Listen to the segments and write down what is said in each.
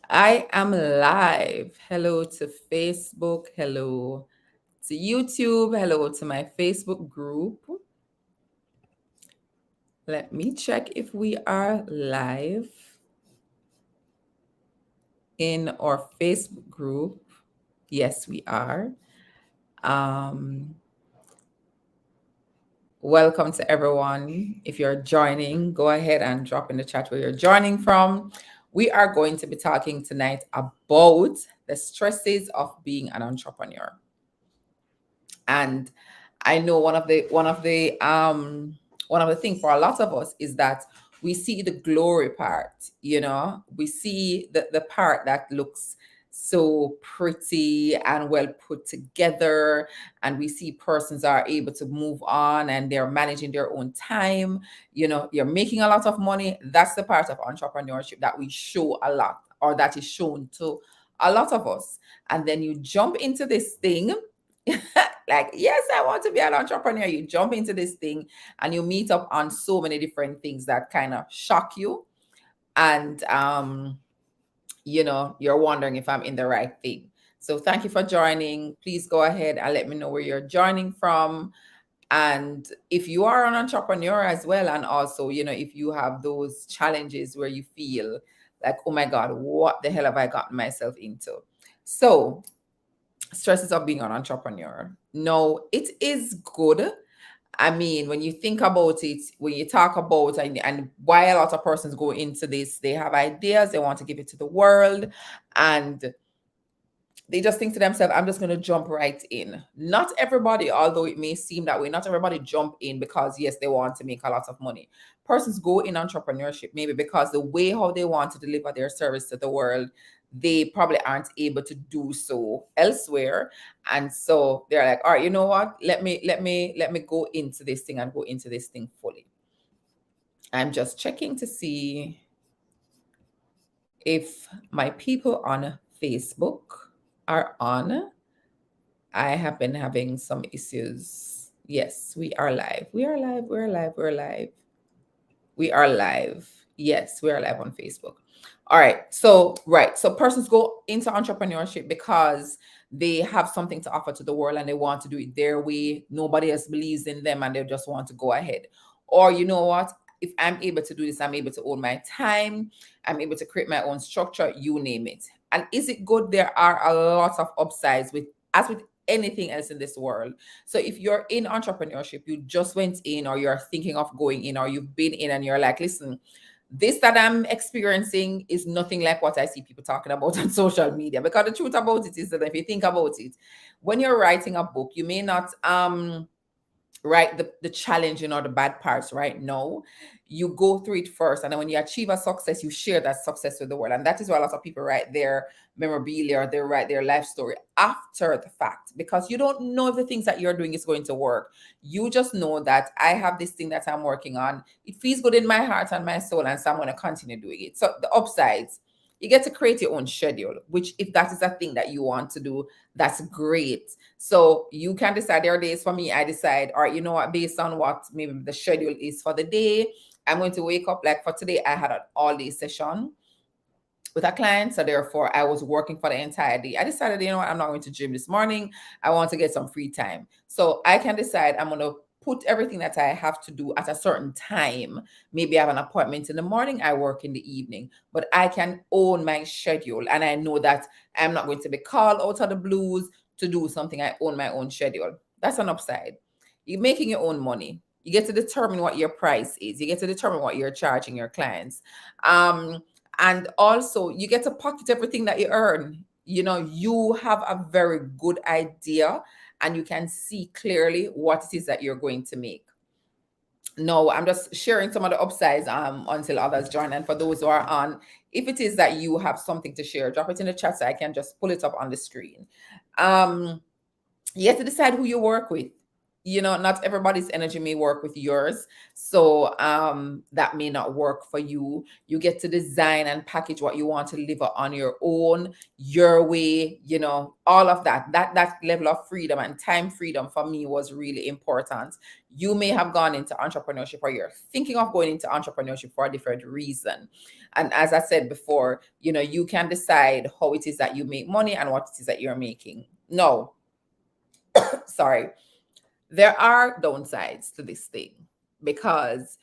I am live. Hello to Facebook. Hello to YouTube. Hello to my Facebook group. Let me check if we are live in our Facebook group. Yes, we are. Um, Welcome to everyone. If you're joining, go ahead and drop in the chat where you're joining from. We are going to be talking tonight about the stresses of being an entrepreneur. And I know one of the things for a lot of us is that we see the glory part. We see the part that looks so pretty and well put together, and we see persons are able to move on and they're managing their own time. You're making a lot of money. That's the part of entrepreneurship that we show a lot, or that is shown to a lot of us. And then you jump into this thing like, yes, I want to be an entrepreneur. You jump into this thing and you meet up on so many different things that kind of shock you. And you're wondering if I'm in the right thing. So thank you for joining. Please go ahead and let me know where you're joining from. And if you are an entrepreneur as well, and also, if you have those challenges where you feel like, oh my God, what the hell have I gotten myself into? So, stresses of being an entrepreneur. No, it is good. I mean, when you think about it, when you talk about and why a lot of persons go into this, they have ideas, they want to give it to the world, and they just think to themselves, I'm just going to jump right in. Not everybody, although it may seem that way, not everybody jump in because, yes, they want to make a lot of money. Persons go in entrepreneurship maybe because the way how they want to deliver their service to the world, they probably aren't able to do so elsewhere. And so they're like, all right, you know what? Let me go into this thing and go into this thing fully. I'm just checking to see if my people on Facebook are on. I have been having some issues. Yes, we are live. We are live. We're live. We're live. We are live. Yes, we are live on Facebook. All right. So, right. So, persons go into entrepreneurship because they have something to offer to the world and they want to do it their way. Nobody else believes in them and they just want to go ahead. Or, you know what? If I'm able to do this, I'm able to own my time. I'm able to create my own structure, you name it. And is it good? There are a lot of upsides as with anything else in this world. So if you're in entrepreneurship, you just went in, or you're thinking of going in, or you've been in and you're like, listen, this that I'm experiencing is nothing like what I see people talking about on social media. Because the truth about it is that if you think about it, when you're writing a book, you may not write the challenging or the bad parts right now. You go through it first, and then when you achieve a success, you share that success with the world. And that is why a lot of people write their memorabilia, or they write their life story after the fact, because you don't know if the things that you're doing is going to work. You just know that I have this thing that I'm working on. It feels good in my heart and my soul, and so I'm going to continue doing it. So the upsides, you get to create your own schedule, which, if that is a thing that you want to do, that's great. So you can decide. There are days, for me, I decide, all right, you know what, based on what maybe the schedule is for the day, I'm going to wake up. Like for today, I had an all day session with a client. So therefore, I was working for the entire day. I decided, you know what, I'm not going to gym this morning. I want to get some free time. So I can decide I'm going to put everything that I have to do at a certain time. Maybe I have an appointment in the morning, I work in the evening, but I can own my schedule. And I know that I'm not going to be called out of the blues to do something. I own my own schedule. That's an upside. You're making your own money. You get to determine what your price is. You get to determine what you're charging your clients. And also, you get to pocket everything that you earn. You have a very good idea, and you can see clearly what it is that you're going to make. No, I'm just sharing some of the upsides until others join. And for those who are on, if it is that you have something to share, drop it in the chat so I can just pull it up on the screen. You have to decide who you work with. not everybody's energy may work with yours. So that may not work for you. You get to design and package what you want to deliver on your own, your way, all of that. That level of freedom and time freedom for me was really important. You may have gone into entrepreneurship, or you're thinking of going into entrepreneurship for a different reason. And as I said before, you can decide how it is that you make money and what it is that you're making. No, sorry, there are downsides to this thing, because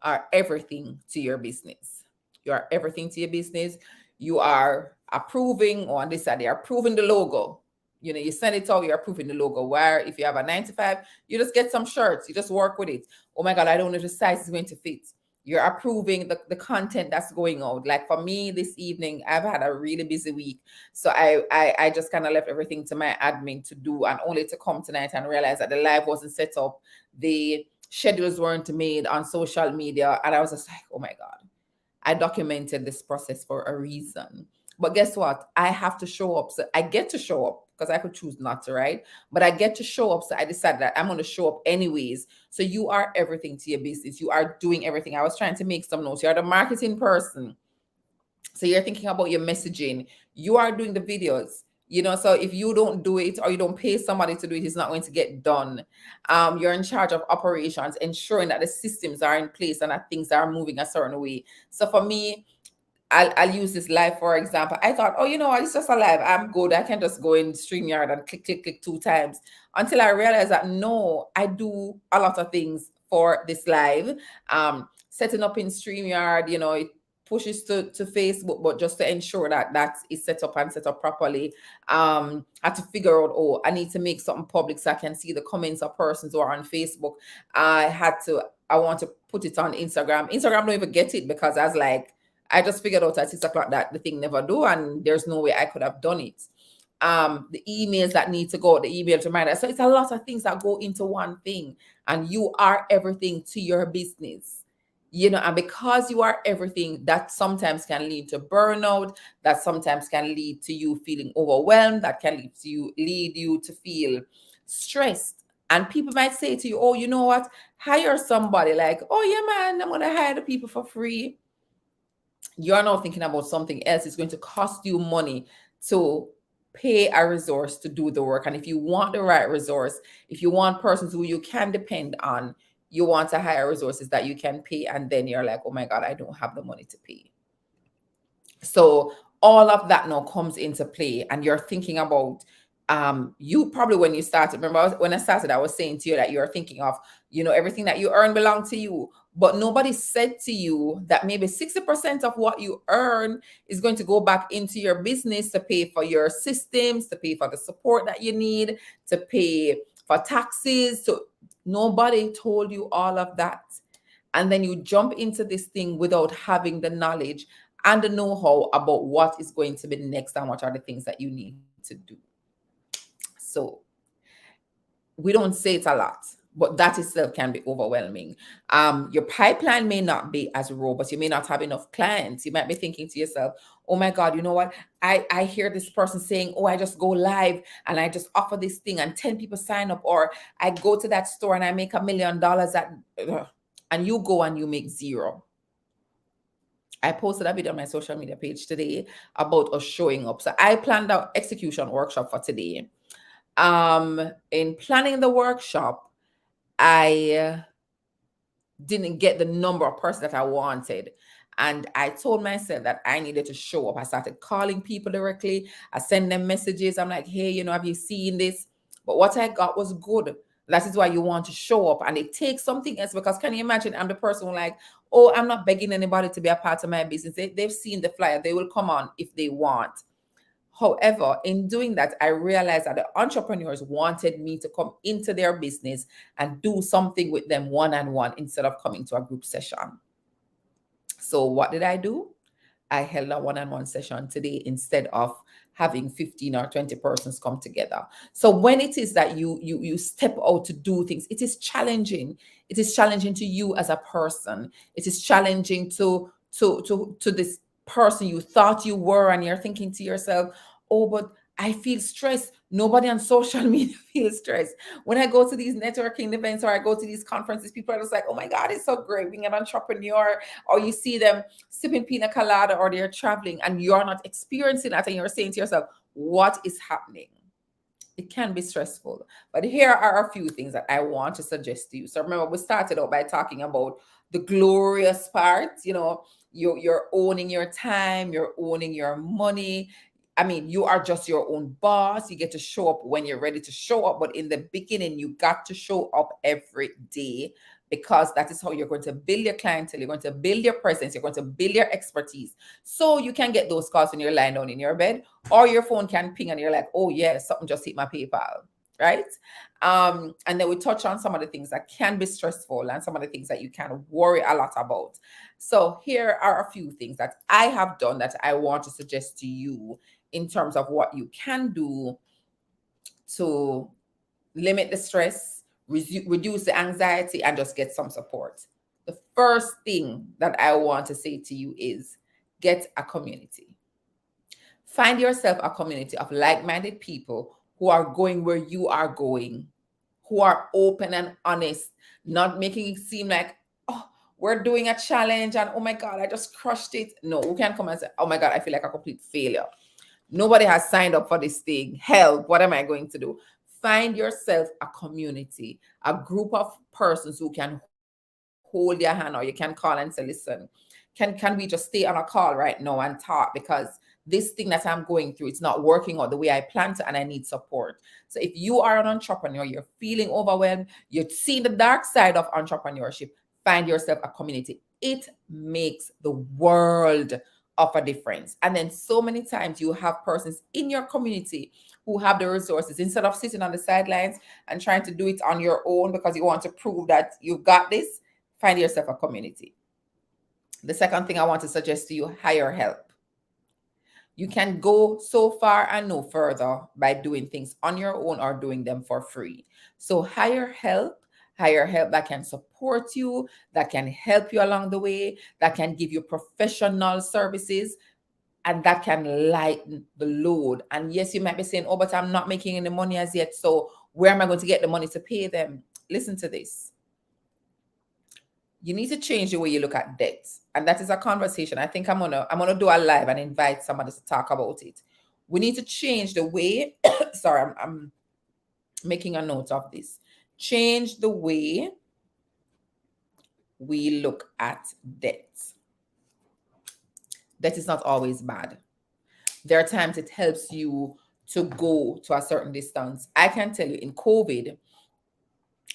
are everything to your business. You are everything to your business. You are approving, or on this side, they're approving the logo. You send it out, you're approving the logo. Where if you have a 9 to 5, you just get some shirts, you just work with it. Oh my God, I don't know if the size is going to fit. You're approving the content that's going out. Like for me this evening, I've had a really busy week. So I just kind of left everything to my admin to do, and only to come tonight and realize that the live wasn't set up. The schedules weren't made on social media. And I was just like, oh my God, I documented this process for a reason. But guess what? I have to show up. So I get to show up, because I could choose not to, right? But I get to show up. So I decided that I'm going to show up anyways. So you are everything to your business. You are doing everything. I was trying to make some notes. You're the marketing person. So you're thinking about your messaging. You are doing the videos. So if you don't do it, or you don't pay somebody to do it, it's not going to get done. You're in charge of operations, ensuring that the systems are in place and that things are moving a certain way. So for me, I'll use this live for example. I thought, oh, it's just a live, I'm good, I can just go in StreamYard and click 2 times, until I realized that no, I do a lot of things for this live. Setting up in StreamYard, it pushes to Facebook, but just to ensure that is set up and set up properly. I had to figure out, oh, I need to make something public so I can see the comments of persons who are on Facebook. I want to put it on Instagram. Instagram don't even get it, because I just figured out at 6 o'clock that the thing never do, and there's no way I could have done it. The emails that need to go, the email reminder. So it's a lot of things that go into one thing, and you are everything to your business. And because you are everything, that sometimes can lead to burnout, that sometimes can lead to you feeling overwhelmed, that can lead you to feel stressed. And people might say to you, oh, you know what? Hire somebody. Like, oh yeah, man, I'm going to hire the people for free. You're now thinking about something else. It's going to cost you money to pay a resource to do the work. And if you want the right resource, if you want persons who you can depend on, you want to hire resources that you can pay. And then you're like, oh my God, I don't have the money to pay. So all of that now comes into play, and you're thinking about you probably, when you started, remember when I started, I was saying to you that you're thinking of, everything that you earn belongs to you. But nobody said to you that maybe 60% of what you earn is going to go back into your business to pay for your systems, to pay for the support that you need, to pay for taxes. So nobody told you all of that. And then you jump into this thing without having the knowledge and the know-how about what is going to be next and what are the things that you need to do. So we don't say it a lot, but that itself can be overwhelming. Your pipeline may not be as robust. You may not have enough clients. You might be thinking to yourself, oh my God, you know what? I hear this person saying, oh, I just go live and I just offer this thing and 10 people sign up, or I go to that store and I make $1 million and you go and you make zero. I posted a video on my social media page today about us showing up. So I planned out execution workshop for today. In planning the workshop, I didn't get the number of person that I wanted. And I told myself that I needed to show up. I started calling people directly. I send them messages. I'm like, hey, have you seen this? But what I got was good. That is why you want to show up. And it takes something else, because can you imagine, I'm the person who like, oh, I'm not begging anybody to be a part of my business. They've seen the flyer. They will come on if they want. However, in doing that, I realized that the entrepreneurs wanted me to come into their business and do something with them one-on-one instead of coming to a group session. So what did I do? I held a one-on-one session today instead of having 15 or 20 persons come together. So when it is that you step out to do things, it is challenging. It is challenging to you as a person. It is challenging to this person you thought you were, and you're thinking to yourself, oh, but I feel stressed. Nobody on social media feels stressed. When I go to these networking events or I go to these conferences, people are just like, oh my God, it's so great being an entrepreneur. Or you see them sipping pina colada or they're traveling and you're not experiencing that and you're saying to yourself, what is happening? It can be stressful. But here are a few things that I want to suggest to you. So remember, we started out by talking about the glorious part. You're owning your time, you're owning your money. I mean, you are just your own boss. You get to show up when you're ready to show up. But in the beginning, you got to show up every day because that is how you're going to build your clientele. You're going to build your presence. You're going to build your expertise. So you can get those calls when you're lying down in your bed, or your phone can ping and you're like, oh yeah, something just hit my PayPal, right? And then we touch on some of the things that can be stressful and some of the things that you can worry a lot about. So here are a few things that I have done that I want to suggest to you in terms of what you can do to limit the stress, reduce the anxiety, and just get some support. The first thing that I want to say to you is get a community. Find yourself a community of like minded people who are going where you are going, who are open and honest, not making it seem like, oh, we're doing a challenge and oh my God, I just crushed it. No, we can't come and say, oh my God, I feel like a complete failure. Nobody has signed up for this thing. Help, what am I going to do? Find yourself a community, a group of persons who can hold your hand, or you can call and say, listen, can we just stay on a call right now and talk, because this thing that I'm going through, it's not working out the way I planned to and I need support. So if you are an entrepreneur, you're feeling overwhelmed, you're seeing the dark side of entrepreneurship, find yourself a community. It makes the world of a difference. And then so many times you have persons in your community who have the resources. Instead of sitting on the sidelines and trying to do it on your own because you want to prove that you've got this, find yourself a community. The second thing I want to suggest to you, hire help. You can go so far and no further by doing things on your own or doing them for free. So hire help that can support you, that can help you along the way, that can give you professional services, and that can lighten the load. And yes, you might be saying, oh, but I'm not making any money as yet. So where am I going to get the money to pay them? Listen to this. You need to change the way you look at debt. And that is a conversation. I think I'm gonna do a live and invite somebody to talk about it. We need to change the way, sorry, I'm making a note of this. Change the way we look at debt. Debt is not always bad. There are times it helps you to go to a certain distance. I can tell you in COVID,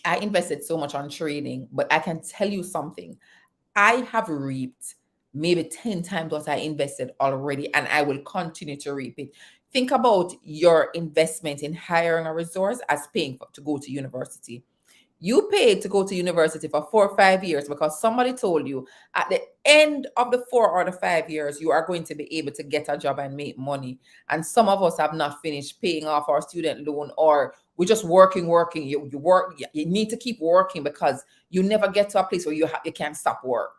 I invested so much on trading, but I can tell you something. I have reaped maybe 10 times what I invested already, and I will continue to reap it. Think about your investment in hiring a resource as paying to go to university. You paid to go to university for 4 or 5 years because somebody told you at the end of the 4 or the 5 years, you are going to be able to get a job and make money. And some of us have not finished paying off our student loan, or we're just working. You work, you need to keep working because you never get to a place where you can't stop work.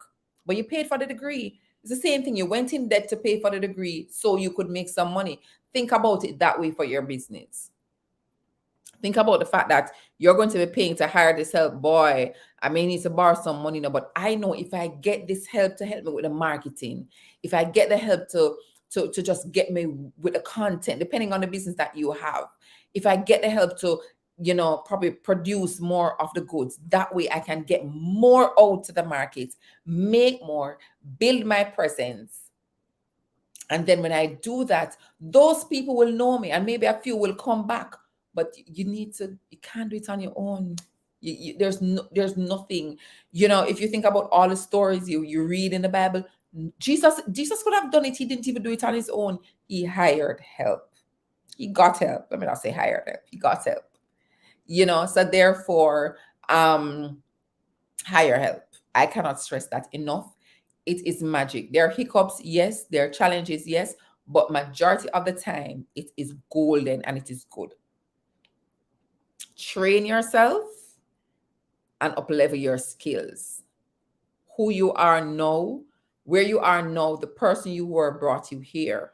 But you paid for the degree. It's the same thing. You went in debt to pay for the degree so you could make some money. Think about it that way for your business. Think about the fact that you're going to be paying to hire this help. Boy, I may need to borrow some money now, but I know if I get this help to help me with the marketing, if I get the help to just get me with the content, depending on the business that you have, if I get the help to, probably produce more of the goods, that way I can get more out to the market, make more, build my presence. And then when I do that, those people will know me and maybe a few will come back. But you can't do it on your own. There's nothing, if you think about all the stories you read in the Bible, Jesus could have done it. He didn't even do it on his own. He hired help. He got help. Let me not say hired help. He got help. So therefore, hire help. I cannot stress that enough. It is magic. There are hiccups, yes. There are challenges, yes. But majority of the time, it is golden and it is good. Train yourself and up-level your skills. Who you are now, where you are now, the person you were brought you here.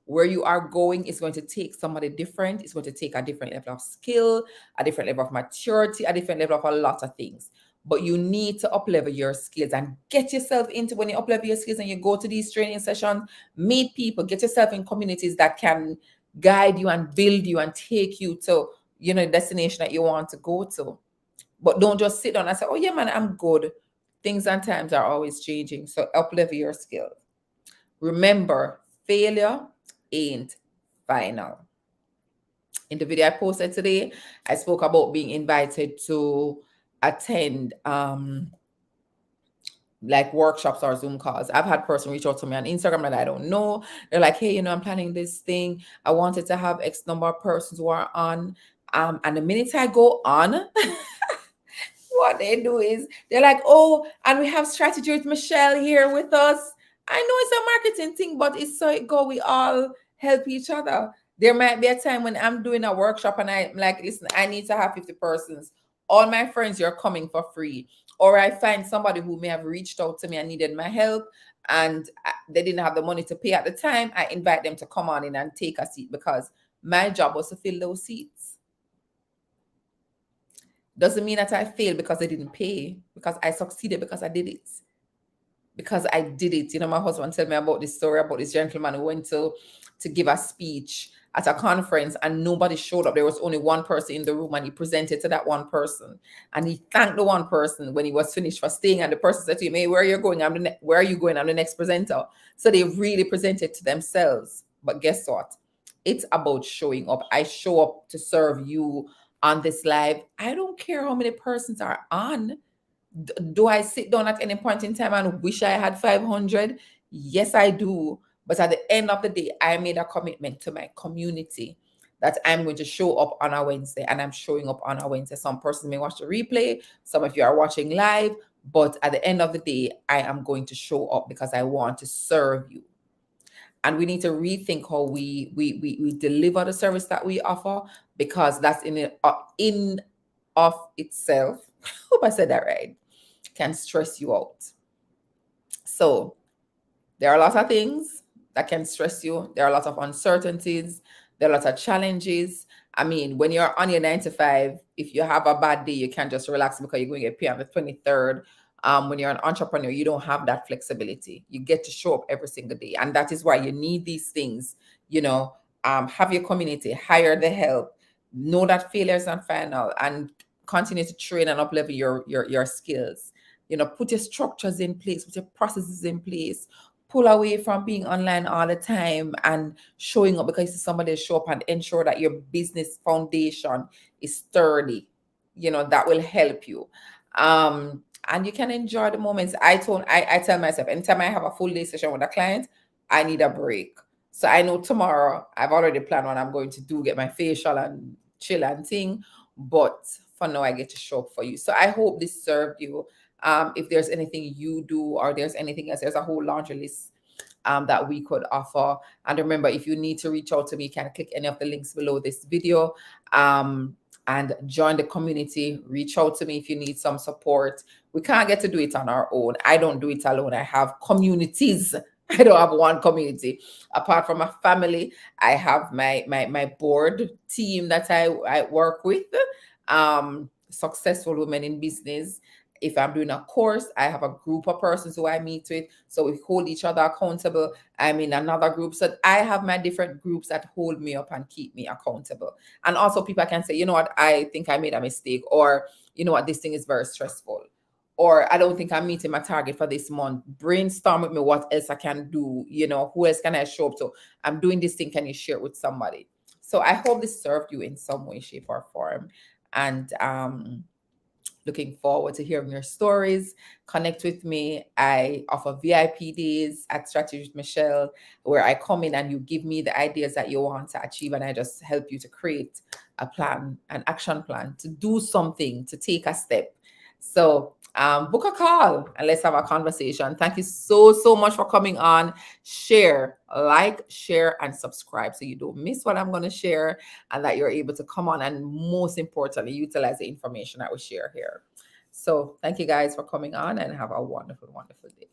Where you are going is going to take somebody different. It's going to take a different level of skill, a different level of maturity, a different level of a lot of things. But you need to up level your skills and get yourself into, when you up level your skills and you go to these training sessions, meet people, get yourself in communities that can guide you and build you and take you to, destination that you want to go to. But don't just sit down and say, oh yeah, man, I'm good. Things and times are always changing. So up level your skills. Remember, failure ain't final. In the video I posted today, I spoke about being invited to attend like workshops or Zoom calls. I've had person reach out to me on Instagram that I don't know. They're like, hey, I'm planning this thing. I wanted to have X number of persons who are on. And the minute I go on, what they do is they're like, oh, and we have strategy with Michelle here with us. I know it's a marketing thing, but it's so it go. We all help each other. There might be a time when I'm doing a workshop and I'm like, listen, I need to have 50 persons. All my friends, you're coming for free. Or I find somebody who may have reached out to me and needed my help and they didn't have the money to pay at the time. I invite them to come on in and take a seat because my job was to fill those seats. Doesn't mean that I failed because I didn't pay, because I succeeded because I did it. Because I did it. My husband told me about this story about this gentleman who went to give a speech at a conference and nobody showed up. There was only one person in the room and he presented to that one person. And he thanked the one person when he was finished for staying. And the person said to him, hey, where are you going? Where are you going? I'm the next presenter. So they really presented to themselves. But guess what? It's about showing up. I show up to serve you on this live. I don't care how many persons are on. Do I sit down at any point in time and wish I had 500? Yes, I do. But at the end of the day, I made a commitment to my community that I'm going to show up on a Wednesday, and I'm showing up on a Wednesday. Some persons may watch the replay, some of you are watching live, but at the end of the day, I am going to show up because I want to serve you. And we need to rethink how we deliver the service that we offer, because that's in of itself, hope I said that right, can stress you out. So there are a lot of things that can stress you. There are a lot of uncertainties. There are a lot of challenges. I mean, when you're on your 9 to 5, if you have a bad day, you can't just relax because you're going to get paid on the 23rd. When you're an entrepreneur, you don't have that flexibility. You get to show up every single day. And that is why you need these things, have your community, hire the help, know that failure is not final, and continue to train and up-level your skills. Put your structures in place, put your processes in place, pull away from being online all the time and showing up because you see somebody show up, and ensure that your business foundation is sturdy. That will help you. And you can enjoy the moments. I tell myself, anytime I have a full day session with a client, I need a break. So I know tomorrow I've already planned what I'm going to do, get my facial and chill and thing. But for now, I get to show up for you. So I hope this served you. If there's anything you do or there's anything else, there's a whole laundry list that we could offer. And remember, if you need to reach out to me, you can click any of the links below this video and join the community. Reach out to me if you need some support. We can't get to do it on our own. I don't do it alone. I have communities. I don't have one community. Apart from my family, I have my board team that I work with. Successful women in business. If I'm doing a course, I have a group of persons who I meet with. So we hold each other accountable. I'm in another group. So I have my different groups that hold me up and keep me accountable. And also people can say, you know what, I think I made a mistake, or you know what, this thing is very stressful, or I don't think I'm meeting my target for this month. Brainstorm with me what else I can do. Who else can I show up to? I'm doing this thing. Can you share it with somebody? So I hope this served you in some way, shape, or form. And looking forward to hearing your stories. Connect with me. I offer VIP days at Strategy with Michelle, where I come in and you give me the ideas that you want to achieve, and I just help you to create a plan, an action plan, to do something, to take a step. So book a call and let's have a conversation. Thank you so much for coming on. Share, like, share, and subscribe so you don't miss what I'm going to share, and that you're able to come on and, most importantly, utilize the information that we share here. So thank you guys for coming on, and have a wonderful, wonderful day.